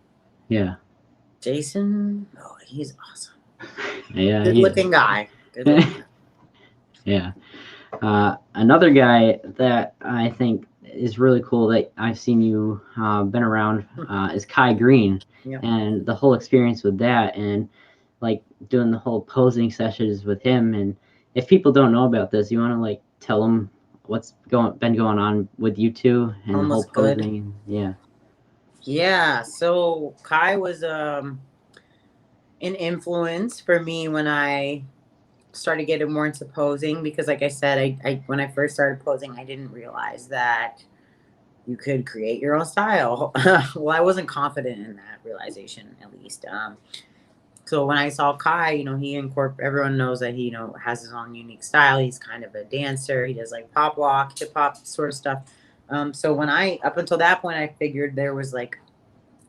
Yeah. Jason? Oh, he's awesome. Yeah. Good looking guy. Good looking. Yeah. Another guy that I think is really cool that I've seen you been around is Kai Greene. Yep. And the whole experience with that, and like doing the whole posing sessions with him. And if people don't know about this, you want to like tell them what's been going on with you two and the whole posing. Yeah. Yeah. So Kai was an influence for me when I started getting more into posing, because like I said, I when I first started posing, I didn't realize that you could create your own style. Well, I wasn't confident in that realization, at least. So when I saw Kai, he everyone knows that he, has his own unique style. He's kind of a dancer. He does like pop walk, hip hop sort of stuff. So when up until that point, I figured there was like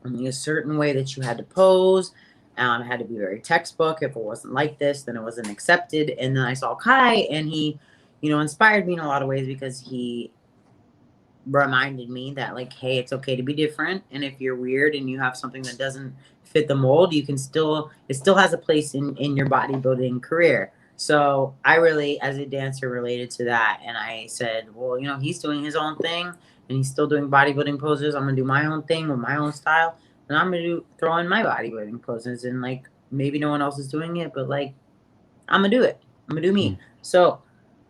only a certain way that you had to pose. It had to be very textbook. If it wasn't like this, then it wasn't accepted. And then I saw Kai, and he, inspired me in a lot of ways, because he reminded me that like, hey, it's okay to be different. And if you're weird and you have something that doesn't fit the mold, it still has a place in your bodybuilding career. So I really, as a dancer, related to that. And I said, well, he's doing his own thing and he's still doing bodybuilding poses. I'm going to do my own thing with my own style. And I'm going to throw in my bodybuilding poses. And like, maybe no one else is doing it, but like, I'm going to do it. I'm going to do me. So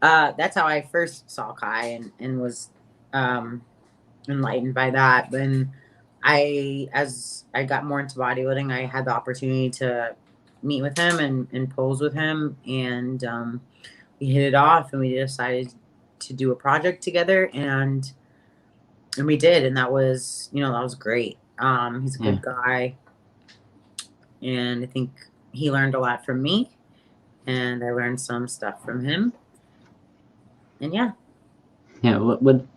that's how I first saw Kai and was enlightened by that. Then as I got more into bodybuilding, I had the opportunity to meet with him and pose with him, and we hit it off, and we decided to do a project together, and we did, and that was great. He's a good guy, and I think he learned a lot from me, and I learned some stuff from him, and yeah. With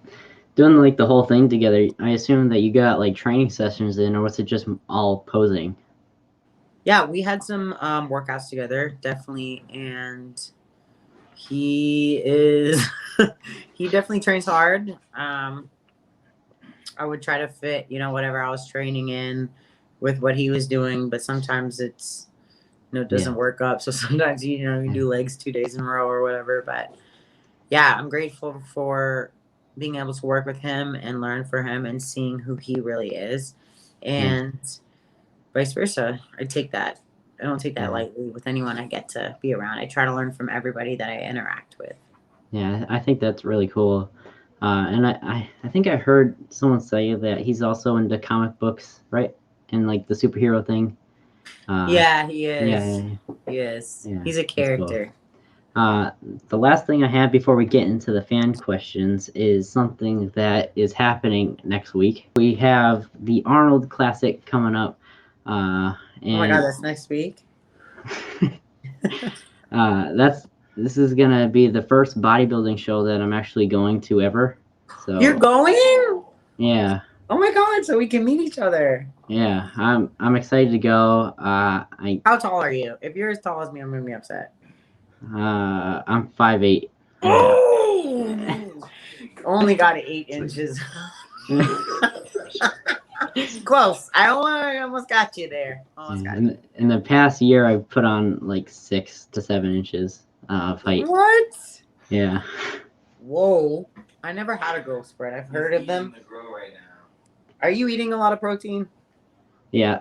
doing like the whole thing together, I assume that you got like training sessions in, or was it just all posing? Yeah, we had some workouts together, definitely, and he definitely trains hard. I would try to fit, whatever I was training in with what he was doing, but sometimes it's, it doesn't work up. So sometimes, you do legs 2 days in a row or whatever. But yeah, I'm grateful for being able to work with him and learn from him and seeing who he really is, and vice versa. I don't take that lightly with anyone I get to be around. I try to learn from everybody that I interact with. Yeah, I think that's really cool. And I think I heard someone say that he's also into comic books, right? And like the superhero thing. Yeah, he is. Yeah. He is. Yeah, he's a character. Cool. The last thing I have before we get into the fan questions is something that is happening next week. We have the Arnold Classic coming up. And oh my God, that's next week. This is gonna be the first bodybuilding show that I'm actually going to ever. So you're going? Yeah. Oh my God! So we can meet each other. Yeah, I'm excited to go. How tall are you? If you're as tall as me, I'm gonna be upset. I'm 5'8". Oh! Only got 8 inches. Close. I almost got you there. In the past year, I've put on like 6 to 7 inches of height. What? Yeah. Whoa! I never had a growth spurt. I've heard of them. The grow right now. Are you eating a lot of protein? Yeah,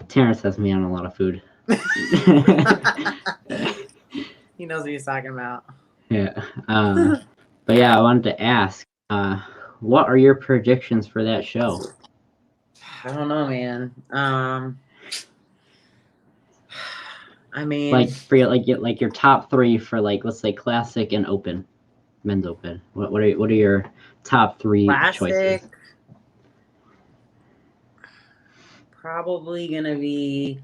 Terrence has me on a lot of food. He knows what he's talking about. Yeah. But yeah, I wanted to ask, what are your predictions for that show? I don't know, man. I mean, Like for your top three for like, let's say classic and open, men's open. What are your top three choices? classic, probably gonna be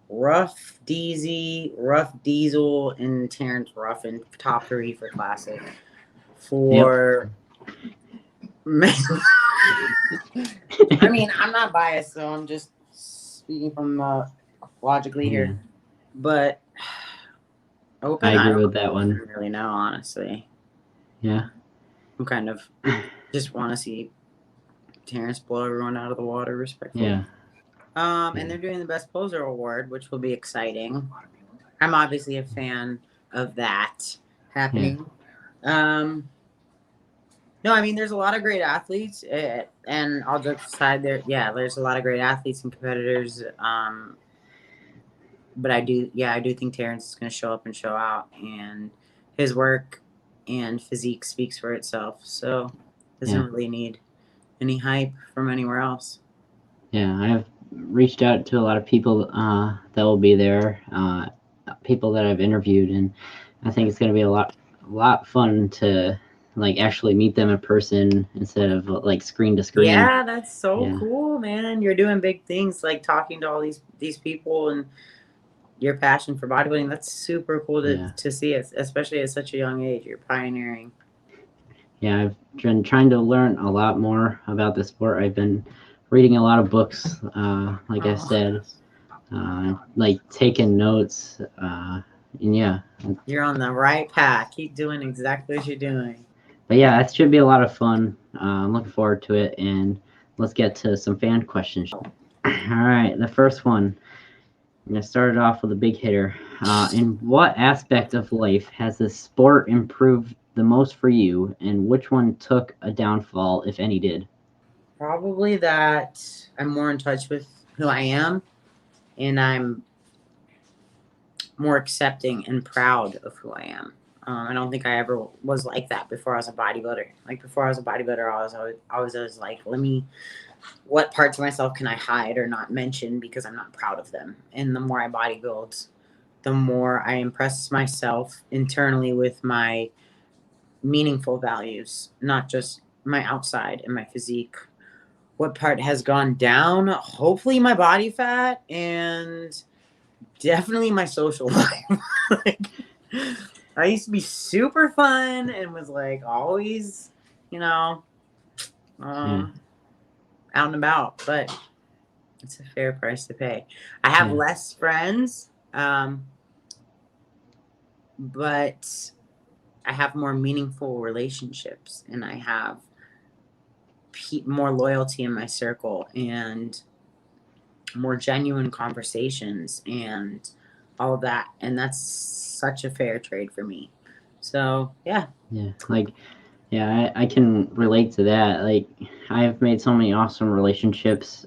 Rough Diesel, and Terrence Ruffin. Top 3 for classic. For I mean, I'm not biased, so I'm just speaking from logically here. Yeah, But open, I I agree don't with that one. really know, honestly. Yeah. I'm kind of just want to see Terrence blow everyone out of the water, respectfully. Yeah. And they're doing the Best Poser Award, which will be exciting. I'm obviously a fan of that happening. No, I mean, there's a lot of great athletes, and I'll just aside there. Yeah, there's a lot of great athletes and competitors. But I do think Terrence is going to show up and show out, and his work and physique speaks for itself. So doesn't really need any hype from anywhere else. Yeah, I've reached out to a lot of people that will be there, people that I've interviewed, and I think it's going to be a lot fun to like actually meet them in person instead of like screen to screen. Yeah, that's so cool, man. You're doing big things, like talking to all these people and your passion for bodybuilding. That's super cool to see it, especially at such a young age. You're pioneering. Yeah, I've been trying to learn a lot more about the sport. I've been reading a lot of books, like I said, like taking notes, and yeah. You're on the right path. Keep doing exactly what you're doing. But yeah, that should be a lot of fun. I'm looking forward to it, and let's get to some fan questions. All right, the first one. I'm gonna start it off with a big hitter. In what aspect of life has the sport improved the most for you, and which one took a downfall, if any did? Probably that I'm more in touch with who I am, and I'm more accepting and proud of who I am. I don't think I ever was like that before I was a bodybuilder. Like before I was a bodybuilder, I was always like, what parts of myself can I hide or not mention because I'm not proud of them? And the more I bodybuild, the more I impress myself internally with my meaningful values, not just my outside and my physique. What part has gone down? Hopefully my body fat and definitely my social life. Like, I used to be super fun and was like always, out and about, but it's a fair price to pay. I have less friends, but I have more meaningful relationships, and I have more loyalty in my circle and more genuine conversations and all of that. And that's such a fair trade for me. So, yeah. Yeah, I can relate to that. Like, I've made so many awesome relationships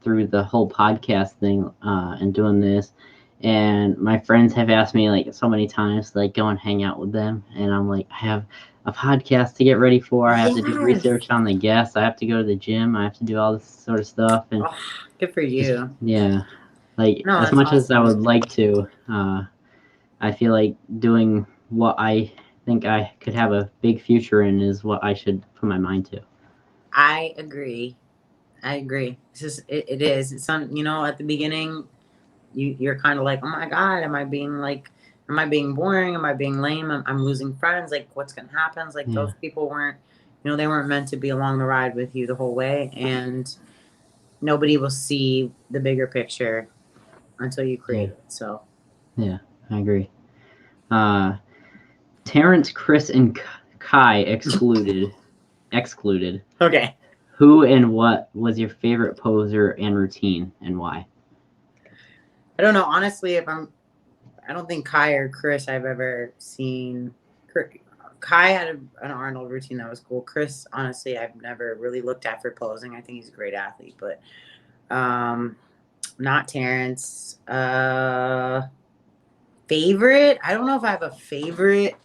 through the whole podcast thing and doing this. And my friends have asked me like so many times to like go and hang out with them, and I'm like, I have a podcast to get ready for. I have to do research on the guests. I have to go to the gym. I have to do all this sort of stuff. And good for you. Like no, as much awesome. as I would like to, I feel like doing what I think I could have a big future in is what I should put my mind to. I agree. It's just it is. It's at the beginning, you're kind of like, oh my god, am I being boring? Am I being lame? I'm losing friends. Like, what's gonna happen? It's like those people weren't, they weren't meant to be along the ride with you the whole way, and nobody will see the bigger picture until you create it. So yeah, I agree. Terrence, Chris, and Kai excluded. Okay. Who and what was your favorite poser and routine, and why? I don't know. Honestly, I don't think Kai or Chris I've ever seen. Kai had an Arnold routine that was cool. Chris, honestly, I've never really looked at for posing. I think he's a great athlete, but Not Terrence. Favorite? I don't know if I have a favorite.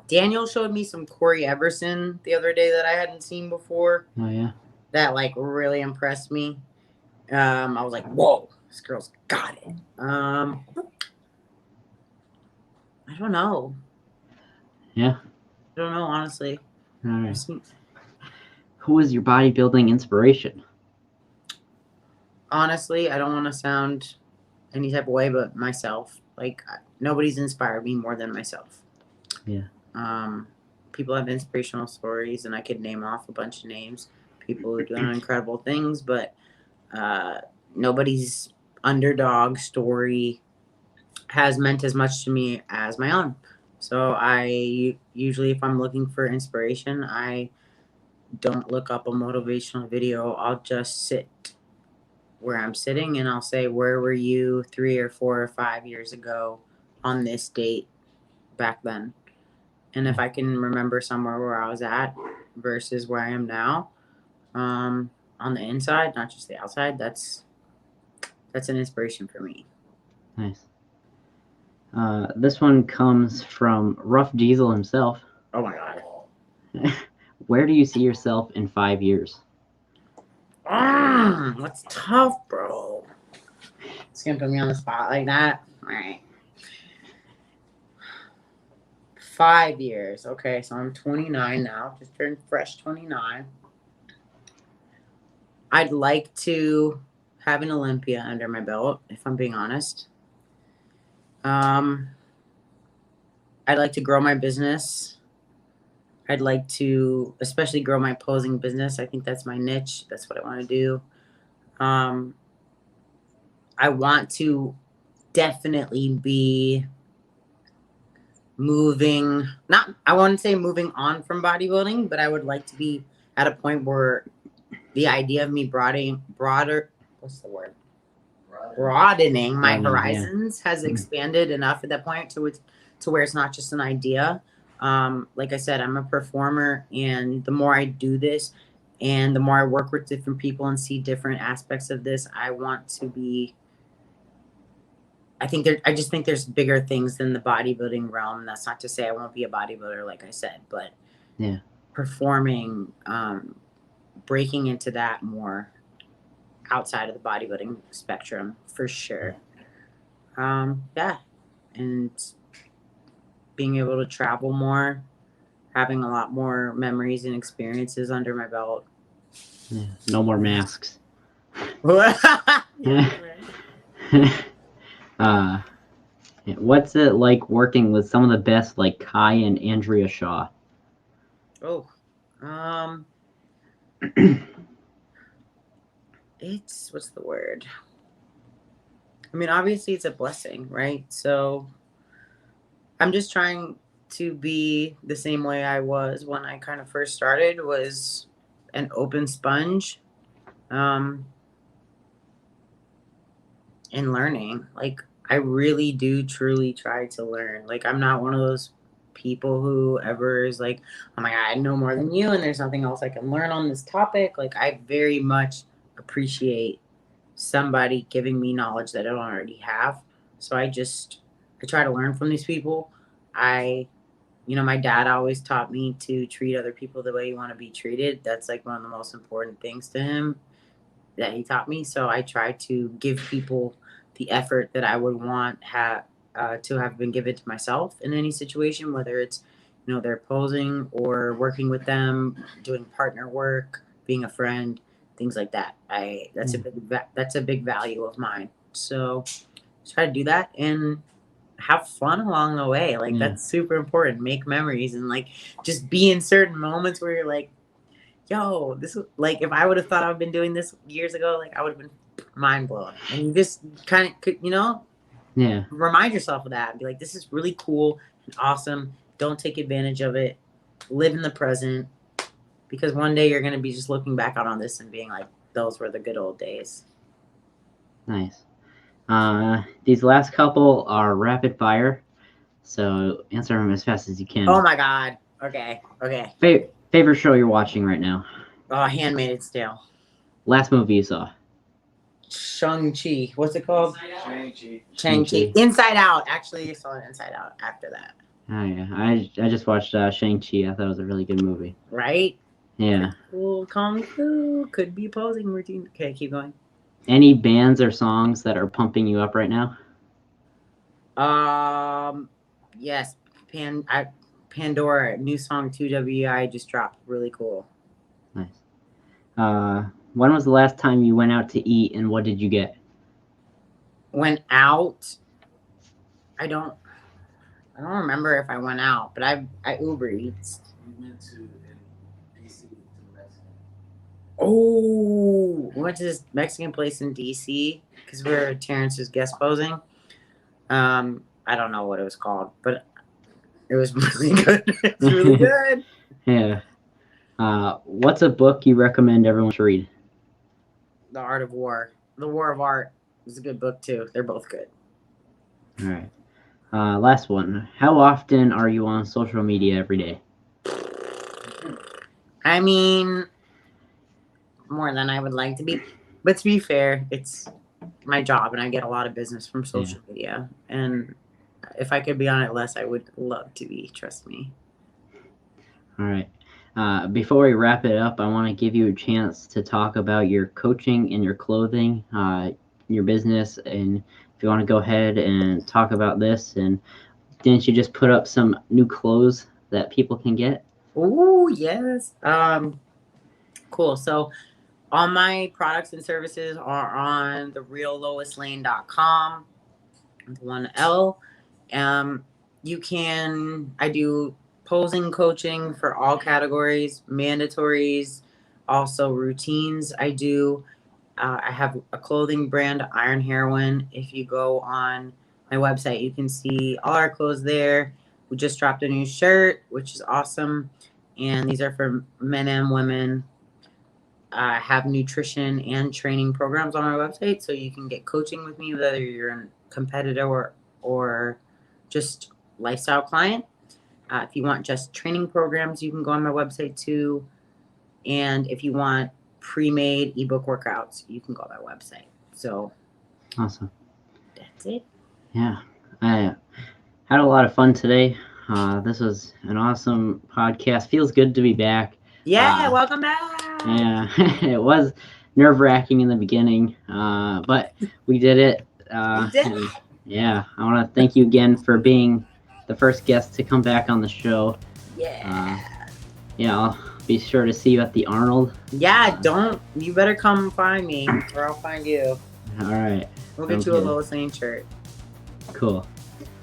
Daniel showed me some Corey Everson the other day that I hadn't seen before. Oh yeah. That like really impressed me. I was like, whoa, this girl's got it. I don't know. Yeah. I don't know, honestly. All right. Who was your bodybuilding inspiration? Honestly, I don't want to sound any type of way, but myself. Like, nobody's inspired me more than myself. Yeah. People have inspirational stories, and I could name off a bunch of names. People who do incredible things, but nobody's underdog story has meant as much to me as my own. So I usually, if I'm looking for inspiration, I don't look up a motivational video. I'll just sit where I'm sitting and I'll say, where were you 3 or 4 or 5 years ago on this date back then? And if I can remember somewhere where I was at versus where I am now, on the inside, not just the outside, that's an inspiration for me. Nice. This one comes from Rough Diesel himself. Oh my God. Where do you see yourself in 5 years? That's tough, bro. It's gonna put me on the spot like that. All right. 5 years. Okay, so I'm 29 now. Just turned fresh 29. I'd like to have an Olympia under my belt, if I'm being honest. I'd like to grow my business. I'd like to especially grow my posing business. I think that's my niche. That's what I want to do. I want to definitely be moving, I wouldn't say moving on from bodybuilding, but I would like to be at a point where the idea of me broadening my horizons has expanded enough at that point to where it's not just an idea. Like I said, I'm a performer, and the more I do this and the more I work with different people and see different aspects of this, I want to be, I just think there's bigger things than the bodybuilding realm. That's not to say I won't be a bodybuilder, like I said, but yeah, performing, breaking into that more outside of the bodybuilding spectrum for sure. Yeah, and being able to travel more, having a lot more memories and experiences under my belt. Yeah. No more masks. Yeah. What's it like working with some of the best, like Kai and Andrea Shaw? Oh, it's, what's the word? I mean, obviously it's a blessing, right? So I'm just trying to be the same way I was when I kind of first started, was an open sponge, and learning. Like, I really do truly try to learn. Like, I'm not one of those people who ever is like, oh my God, I know more than you and there's nothing else I can learn on this topic. Like, I very much appreciate somebody giving me knowledge that I don't already have. So I try to learn from these people. My dad always taught me to treat other people the way you want to be treated. That's like one of the most important things to him that he taught me. So I try to give people the effort that I would want to have been given to myself in any situation, whether it's, they're posing or working with them, doing partner work, being a friend, things like that. That's a big value of mine. So try to do that and have fun along the way. Like, that's super important. Make memories and like just be in certain moments where you're like, yo, this is like, if I would have thought I've been doing this years ago, like I would have been mind blown. And you just kind of, remind yourself of that and be like, this is really cool and awesome. Don't take advantage of it. Live in the present, because one day you're going to be just looking back on this and being like, those were the good old days. Nice. These last couple are rapid fire, so answer them as fast as you can. Oh my God. Okay. Favorite show you're watching right now? Oh, Handmaid's Tale. Last movie you saw? Shang-Chi. What's it called? Shang-Chi. Shang-Chi. Inside Out. Actually, I saw it Inside Out after that. Oh yeah, I just watched Shang-Chi. I thought it was a really good movie. Right? Yeah. Cool. Kung Fu. Could be posing routine. Okay, keep going. Any bands or songs that are pumping you up right now? Yes. Pandora. New song 2WI just dropped. Really cool. Nice. When was the last time you went out to eat, and what did you get? Went out. I don't remember if I went out, but I Uber Eats. We went to DC to Mexico. Oh, we went to this Mexican place in DC because we're Terrence's guest posing. I don't know what it was called, but it was really good. It's really good. Yeah. What's a book you recommend everyone should read? The Art of War. The War of Art is a good book too. They're both good. All right. Last one. How often are you on social media every day? I mean, more than I would like to be. But to be fair, it's my job and I get a lot of business from social media. And if I could be on it less, I would love to be. Trust me. All right. Before we wrap it up, I want to give you a chance to talk about your coaching and your clothing, your business, and if you want to go ahead and talk about this. And didn't you just put up some new clothes that people can get? Oh, yes. Cool. So all my products and services are on therealloislane.com with one L. I do posing coaching for all categories, mandatories, also routines. I have a clothing brand, Iron Heroin. If you go on my website, you can see all our clothes there. We just dropped a new shirt, which is awesome. And these are for men and women. I have nutrition and training programs on our website, so you can get coaching with me, whether you're a competitor or just lifestyle client. If you want just training programs, you can go on my website too. And if you want pre-made ebook workouts, you can go on my website. So Awesome. that's it. Yeah. I had a lot of fun today. This was an awesome podcast. Feels good to be back. Yeah, welcome back. Yeah, it was nerve-wracking in the beginning, but we did it. Yeah, I want to thank you again for being the first guest to come back on the show. Yeah. Yeah, I'll be sure to see you at the Arnold. Yeah, you better come find me or I'll find you. All right. We'll get you a Lois Lane shirt. Cool.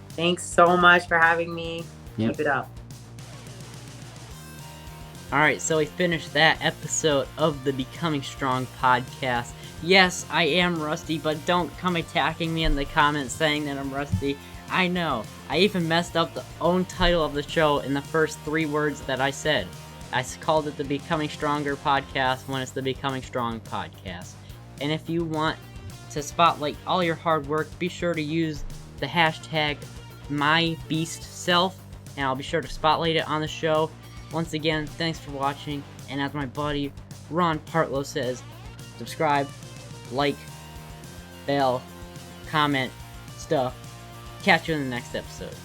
Thanks so much for having me. Yep. Keep it up. Alright, so we finished that episode of the Becoming Strong podcast. Yes, I am rusty, but don't come attacking me in the comments saying that I'm rusty. I know. I even messed up the own title of the show in the first 3 words that I said. I called it the Becoming Stronger podcast when it's the Becoming Strong podcast. And if you want to spotlight all your hard work, be sure to use the hashtag MyBeastSelf, and I'll be sure to spotlight it on the show. Once again, thanks for watching, and as my buddy Ron Partlow says, subscribe, like, bell, comment, stuff. Catch you in the next episode.